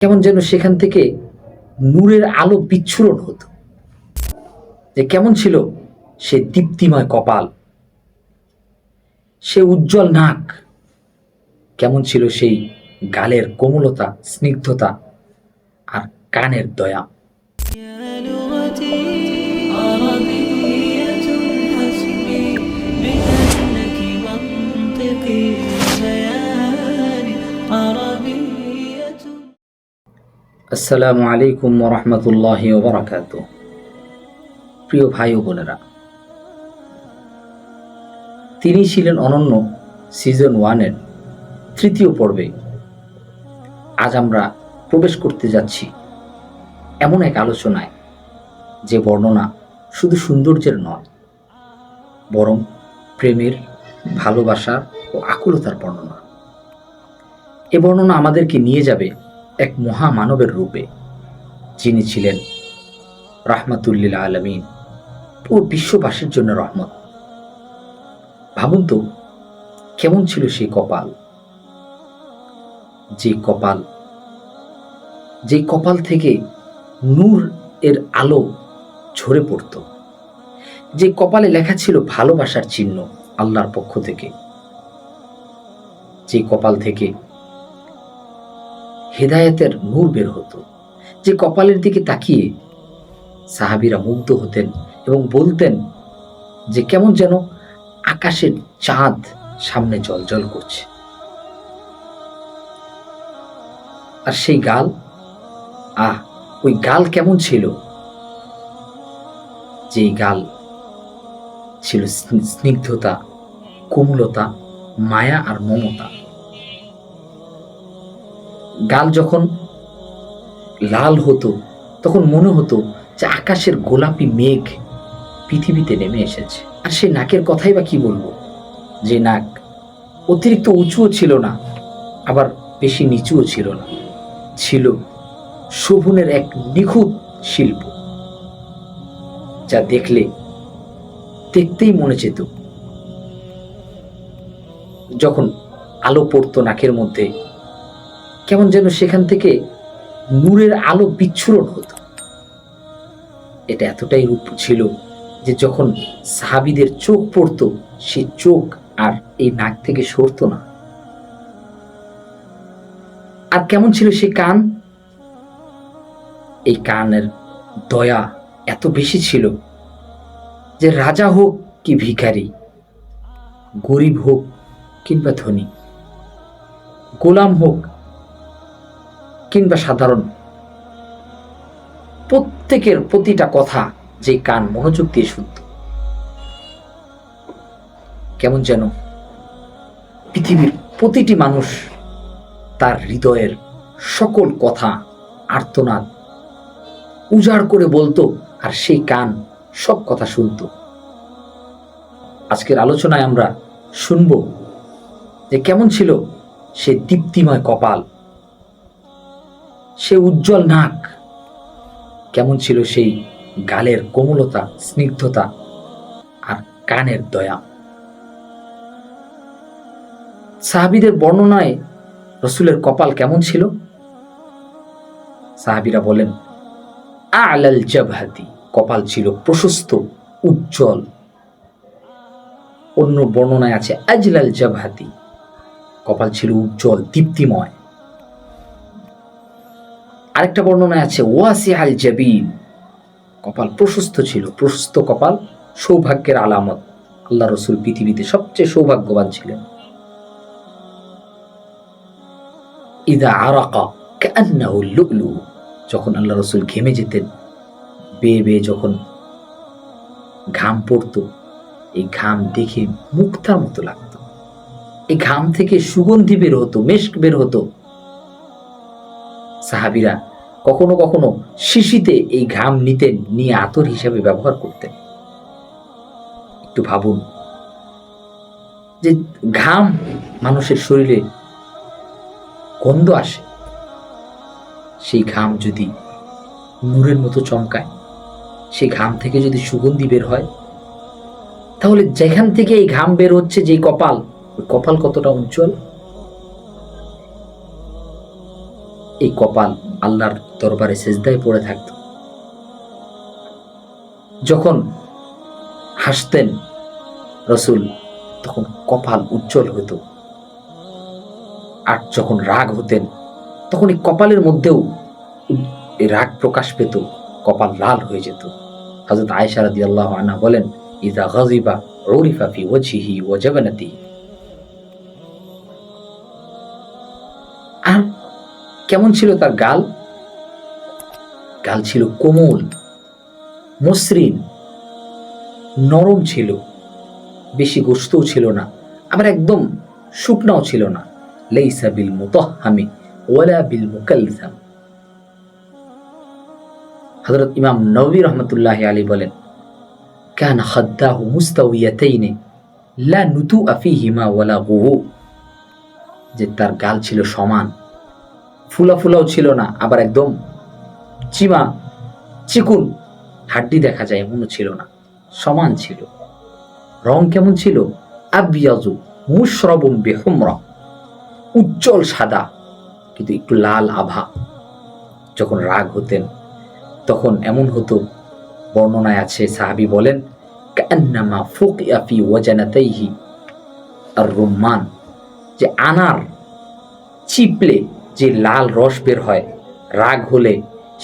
কেমন যেন সেখান থেকে নূরের আলো বিচ্ছুরণ হতো। যে কেমন ছিল সে দীপ্তিময় কপাল, সে উজ্জ্বল নাক, কেমন ছিল সেই গালের কোমলতা, স্নিগ্ধতা আর কানের দয়া। আসসালামু আলাইকুম ওয়া রাহমাতুল্লাহি ওয়া বারাকাতুহু। প্রিয় ভাই ও বোনেরা, তিনি ছিলেন অনন্য সিজন 1 এর তৃতীয় পর্বে। আজ আমরা প্রবেশ করতে যাচ্ছি এমন এক আলোচনায় যে বর্ণনা শুধু সৌন্দর্যের নয়, বরং প্রেমের, ভালোবাসার ও আকুলতার বর্ণনা। এ বর্ণনা আমাদেরকে নিয়ে যাবে এক মহামানবের রূপে, যিনি ছিলেন রাহমাতুল্লিল আলামিন, পুরো বিশ্ববাসীর জন্য রহমত। ভাবুন তো, কেমন ছিল সেই কপাল, যে কপাল থেকে নূর এর আলো ঝরে পড়ত, যে কপালে লেখা ছিল ভালোবাসার চিহ্ন আল্লাহর পক্ষ থেকে, যে কপাল থেকে হেদায়েতের নূর বের হতো, যে কপালের দিকে তাকিয়ে সাহাবীরা মুগ্ধ হতেন এবং বলতেন যে কেমন যেন আকাশের চাঁদ সামনে জ্বলজ্বল করছে। আর সেই গাল, ওই গাল কেমন ছিল, যেই গাল ছিল স্নিগ্ধতা, কোমলতা, মায়া আর মমতা। গাল যখন লাল হতো তখন মনে হতো যে আকাশের গোলাপি মেঘ পৃথিবীতে নেমে এসেছে। আর সে নাকের কথাই বা কি বলবো, যে নাক অতিরিক্ত উঁচুও ছিল না, আবার বেশি নিচুও ছিল না, ছিল শোভনের এক নিখুঁত শিল্প, যা দেখতেই মনে যেত। যখন আলো পড়তো নাকের মধ্যে, কেমন যেন সেখান থেকে নূরের আলো বিচ্ছুরণ হতো। এটা এতটাই রূপ ছিল যে যখন সাহাবীদের চোখ পড়তো, সে চোখ আর এই নাক থেকে সরতো না। আর কেমন ছিল সে কান, এই কানের দয়া এত বেশি ছিল যে রাজা হোক কি ভিখারি, গরিব হোক কিংবা ধনী, গোলাম হোক কিংবা সাধারণ, প্রত্যেকের প্রতিটা কথা যে কান মনোযোগ দিয়ে শুনত। কেমন যেন পৃথিবীর প্রতিটি মানুষ তার হৃদয়ের সকল কথা, আর্তনাদ উজাড় করে বলতো, আর সেই কান সব কথা শুনত। আজকের আলোচনায় আমরা শুনব যে কেমন ছিল সে দীপ্তিময় কপাল, সে উজ্জ্বল নাক, কেমন ছিল সেই গালের কোমলতা, স্নিগ্ধতা আর কানের দয়া। সাহাবীদের বর্ণনায় রসুলের কপাল কেমন ছিল? সাহাবীরা বলেন, আলাল জাবহাতি, কপাল ছিল প্রশস্ত, উজ্জ্বল। অন্য বর্ণনায় আছে আজলাল জাবহাতি, কপাল ছিল উজ্জ্বল, দীপ্তিময়। আরেকটা বর্ণনায় আছে ওয়াসিআল জাবিন, কপাল প্রশস্ত ছিল। প্রশস্ত কপাল সৌভাগ্যের আলামত। আল্লাহ রসুল পৃথিবীতে সবচেয়ে সৌভাগ্যবান ছিলেন। ইদা আরাকা কাআন্নাহু লুলু, যখন আল্লাহ রসুল ঘেমে যেতেন, বেয়ে বেয়ে যখন ঘাম পড়তো, এই ঘাম দেখে মুক্তার মতো লাগতো। এই ঘাম থেকে সুগন্ধি বের হতো, মেশক বের হতো। সাহাবীরা কখনো কখনো শিশিতে এই ঘাম নিতেন, নিয়ে আতর হিসাবে ব্যবহার করতেন। একটু ভাবুন যে ঘাম মানুষের শরীরে গন্ধ আসে, সেই ঘাম যদি নূরের মতো চমকায়, সেই ঘাম থেকে যদি সুগন্ধি বের হয়, তাহলে যেখান থেকে এই ঘাম বের হচ্ছে, যে কপাল, ওই কপাল কতটা উজ্জ্বল। এই কপাল আল্লাহর দরবারে সেজদায় পড়ে থাকত। যখন হাসতেন রসুল তখন কপাল উজ্জ্বল হতো, আর যখন রাগ হতেন তখন এই কপালের মধ্যেও এই রাগ প্রকাশ পেত, কপাল লাল হয়ে যেত। হযরত আয়েশা রাদিয়াল্লাহু আনহা বলেন, ইযা গাযিবা উরিফা ফি ওয়াজহিহি ওয়া জাবানাতিহি। আর কেমন ছিল তার গাল? গাল ছিল কোমল, মসৃণ, নরম ছিল, বেশি গোশতও ছিল না, আবার একদম শুকনাও ছিল না। লাইসা বিল মুতাহহামি ওয়ালা বিল মুকালসাম। হযরত ইমাম নববী রাহমাতুল্লাহি আলাইহি বলেন, কানা খাদ্দাহু মুস্তাওয়াইয়াতাইনি লা নুতুআ ফীহিমা ওয়ালা গুহু। যে তার গাল ছিল সমান, ফুলা ফুলাও ছিল না, আবার একদম চিমা চিকুন, হাড্ডি দেখা যায় এমনও ছিল না, সমান ছিল। রং কেমন ছিল? আবিয়াজু মুশরাবুন বিহুমরা, উজ্জ্বল সাদা কিন্তু একটু লাল আভা। যখন রাগ হতেন তখন এমন হতো, বর্ণনায় আছে, সাহাবী বলেন, কান্নামা ফুকিয়া ফি ওয়াজানাতাইহি আর রুম্মান, যে আনার চিপলে যে লাল রস বের হয় রাগ হলে,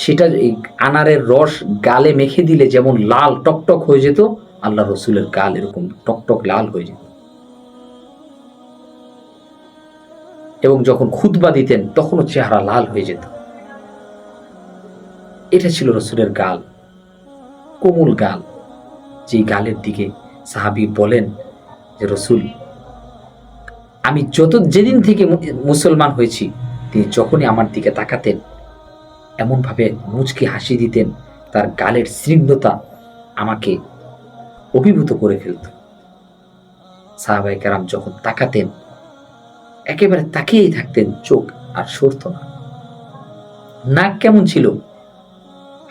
সেটা এই আনারের রস গালে মেখে দিলে যেমন লাল টকটক হয়ে যেত, আল্লাহ রসুলের গাল এরকম টকটক লাল হয়ে যেত। এবং যখন খুতবা দিতেন তখনও চেহারা লাল হয়ে যেত। এটা ছিল রসুলের গাল, কোমল গাল। যে গালের দিকে সাহাবী বলেন যে, রসুল আমি যেদিন থেকে মুসলমান হয়েছি, তিনি যখনই আমার দিকে তাকাতেন এমন ভাবে মুচকি হাসি দিতেন, তার গালের স্নিগ্ধতা আমাকে অভিভূত করে ফেলত। সাহাবায়ে কেরাম যখন তাকাতেন একেবারে তাকিয়েই থাকতেন, চোখ আর সরত না। নাক কেমন ছিল?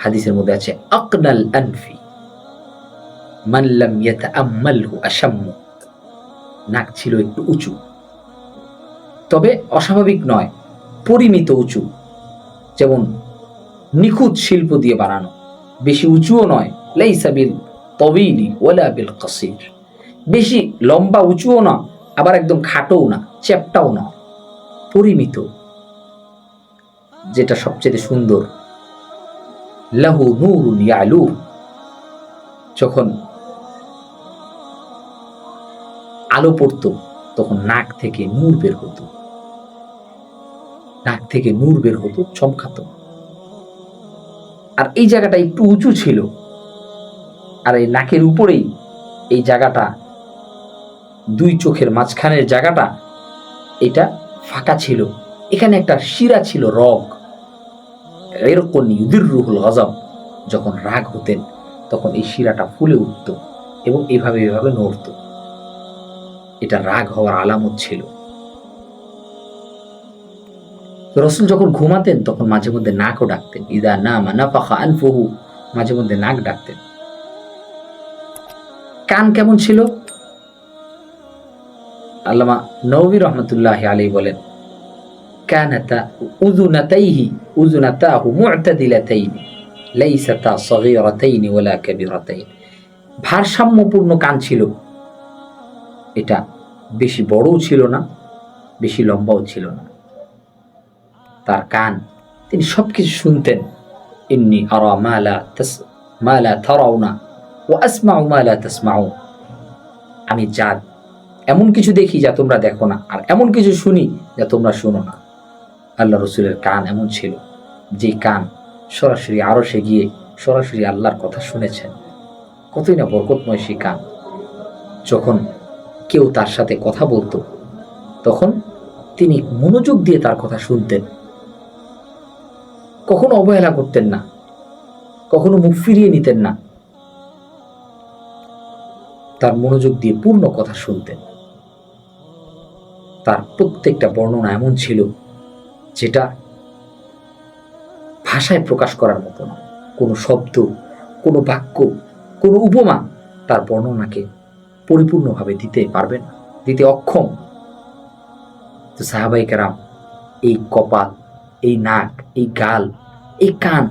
হাদিসের মধ্যে আছে, আকনাল আনফি মান লাম ইয়াতাআম্মালহু আশাম্মু। নাক ছিল একটু উঁচু, তবে অস্বাভাবিক নয়, পরিমিত উঁচু, যেমন নিখুঁত শিল্প দিয়ে বানানো। বেশি উঁচুও নয়, লাইসা বিল তাওয়িলি ওয়ালা বিল কাসির, বেশি লম্বা উঁচুও না, আবার একদম খাটোও না, চ্যাপ্টাও না, পরিমিত। যেটা সবচেয়ে সুন্দর, লাহু নূরুন ইয়ালু, যখন আলো পড়তো তখন নাক থেকে নূর বের হতো, নাক থেকে নূর বের হতো, চমকাতো। আর এই জায়গাটা একটু উঁচু ছিল, আর এই নাকের উপরেই এই জায়গাটা, দুই চোখের মাঝখানের জায়গাটা, এটা ফাঁকা ছিল। এখানে একটা শিরা ছিল, রগ, এরকম ইউদিররুহুল গজব। যখন রাগ হতেন তখন এই শিরাটা ফুলে উঠত এবং এভাবে নড়ত। এটা রাগ হওয়ার আলামত ছিল। রসুল যখন ঘুমাতেন তখন মাঝে মধ্যে নাকও ডাকতেন, ইদা নামা নাফাখা আনফুহু, মাঝে মধ্যে নাক ডাকতেন। কান কেমন ছিল? আল্লামা নববী রাহমাতুল্লাহি আলাইহি বলেন, কানাতা উযুনাতাইহি উযুনাতাহু মু'তাদিলাতাইনি লাইসাতা সাগীরাতাইনি ওয়ালা কাবীরাতাইন। ভারসাম্যপূর্ণ কান ছিল, এটা বেশি বড়ও ছিল না, বেশি লম্বাও ছিল না। তার কান, তিনি সবকিছু শুনতেন। ইন্নী আরা মা লা তারাউনা ওয়া আসমাউ মা লা তাসমাউন। আমি যা এমন কিছু দেখি যা তোমরা দেখো না, আর এমন কিছু শুনি যা তোমরা শোনো না। আল্লাহ রসুলের কান এমন ছিল, যে কান সরাসরি আরশে গিয়ে সরাসরি আল্লাহর কথা শুনেছেন। কতই না বরকতময় সেই কান। যখন কেউ তার সাথে কথা বলতো তখন তিনি মনোযোগ দিয়ে তার কথা শুনতেন, কখনো অবহেলা করতেন না, কখনো মুখ ফিরিয়ে নিতেন না, তার মনোযোগ দিয়ে পূর্ণ কথা শুনতেন। তার প্রত্যেকটা বর্ণনা এমন ছিল যেটা ভাষায় প্রকাশ করার মতো না। কোনো শব্দ, কোনো বাক্য, কোনো উপমা তার বর্ণনাকে পরিপূর্ণভাবে দিতে পারবে না, দিতে অক্ষম। তো সাহাবায়ে কেরাম এই কপাল, এই নাক, এই গাল, এই কান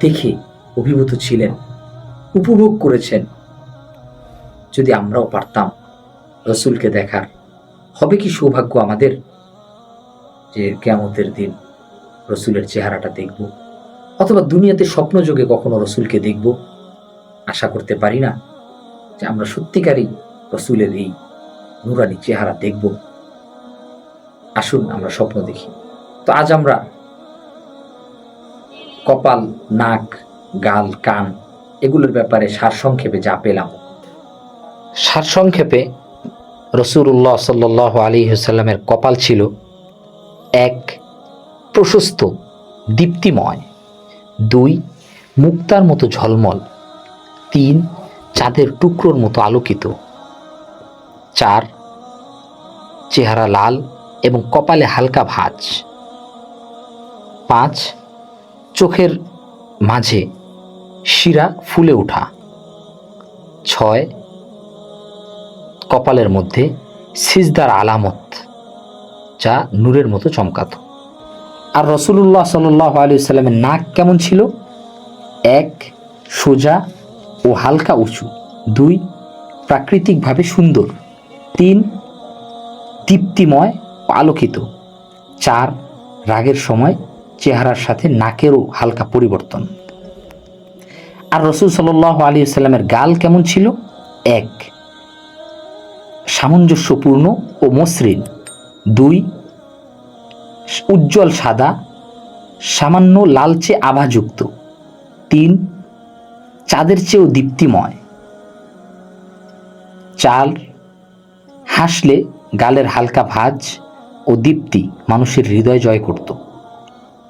দেখে অভিভূত ছিলেন, উপভোগ করেছেন। যদি আমরাও পারতাম রসুলকে দেখার, হবে কি সৌভাগ্য আমাদের যে কিয়ামতের দিন রসুলের চেহারাটা দেখব, অথবা দুনিয়াতে স্বপ্নযোগে কখনো রসুলকে দেখব। আশা করতে পারি না যে আমরা সত্যিকারই রসুলের এই নুরানি চেহারা দেখব। আসুন আমরা স্বপ্ন দেখি। তো আজ আমরা কপাল, নাক, গাল, কান এগুলোর ব্যাপারে সারসংক্ষেপে যা পেলাম, সারসংক্ষেপে রসুল্লাহ সাল্লাল্লাহু আলাইহি ওয়াসাল্লামের কপাল ছিল 1 প্রশস্ত, দীপ্তিময়, 2 মুক্তার মতো ঝলমল, 3 চাঁদের টুকরোর মতো আলোকিত, 4 চেহারা লাল এবং কপালে হালকা ভাঁজ, 5 চোখের মাঝে শিরা ফুলে ওঠা, 6 কপালের মধ্যে সিজদার আলামত যা নূরের মতো চমকাতো। আর রসুল্লাহ সাল্লাল্লাহু আলাইহি সাল্লামের নাক কেমন ছিল? 1 সোজা ও হালকা উঁচু, 2 প্রাকৃতিকভাবে সুন্দর, 3 দীপ্তিময় ও আলোকিত, 4 রাগের সময় চেহারার সাথে নাকেরও হালকা পরিবর্তন। আর রসুল সাল্লাল্লাহু আলাইহি সাল্লামের গাল কেমন ছিল? 1 সামঞ্জস্যপূর্ণ ও মসৃণ, 2 উজ্জ্বল সাদা, সামান্য লালচে আভাযুক্ত, 3 চাঁদের চেয়েও দীপ্তিময়, 4 হাসলে গালের হালকা ভাঁজ ও দীপ্তি মানুষের হৃদয় জয় করত,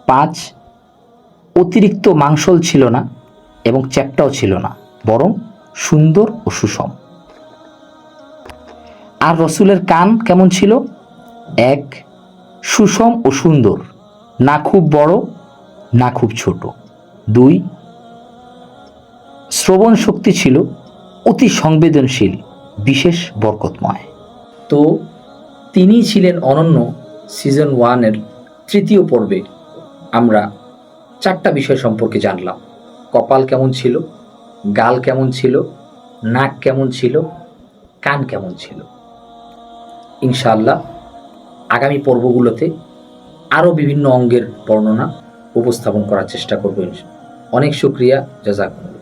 5 অতিরিক্ত মাংসল ছিল না এবং চ্যাপ্টাও ছিল না, বরং সুন্দর ও সুষম। আর রসুলের কান কেমন ছিল? 1 সুষম ও সুন্দর, না খুব বড় না খুব ছোট, 2 শ্রবণ শক্তি ছিল অতি সংবেদনশীল, বিশেষ বরকতময়। তো তিনি ছিলেন অনন্য। সিজন 1-এর 3য় পর্বে আমরা 4টা বিষয় সম্পর্কে জানলাম। কপাল কেমন ছিল, গাল কেমন ছিল, নাক কেমন ছিল, কান কেমন ছিল। ইনশাআল্লাহ আগামী পর্বগুলোতে আরও বিভিন্ন অঙ্গের বর্ণনা উপস্থাপন করার চেষ্টা করব। অনেক শুকরিয়া, জাযাকুমুল্লাহ।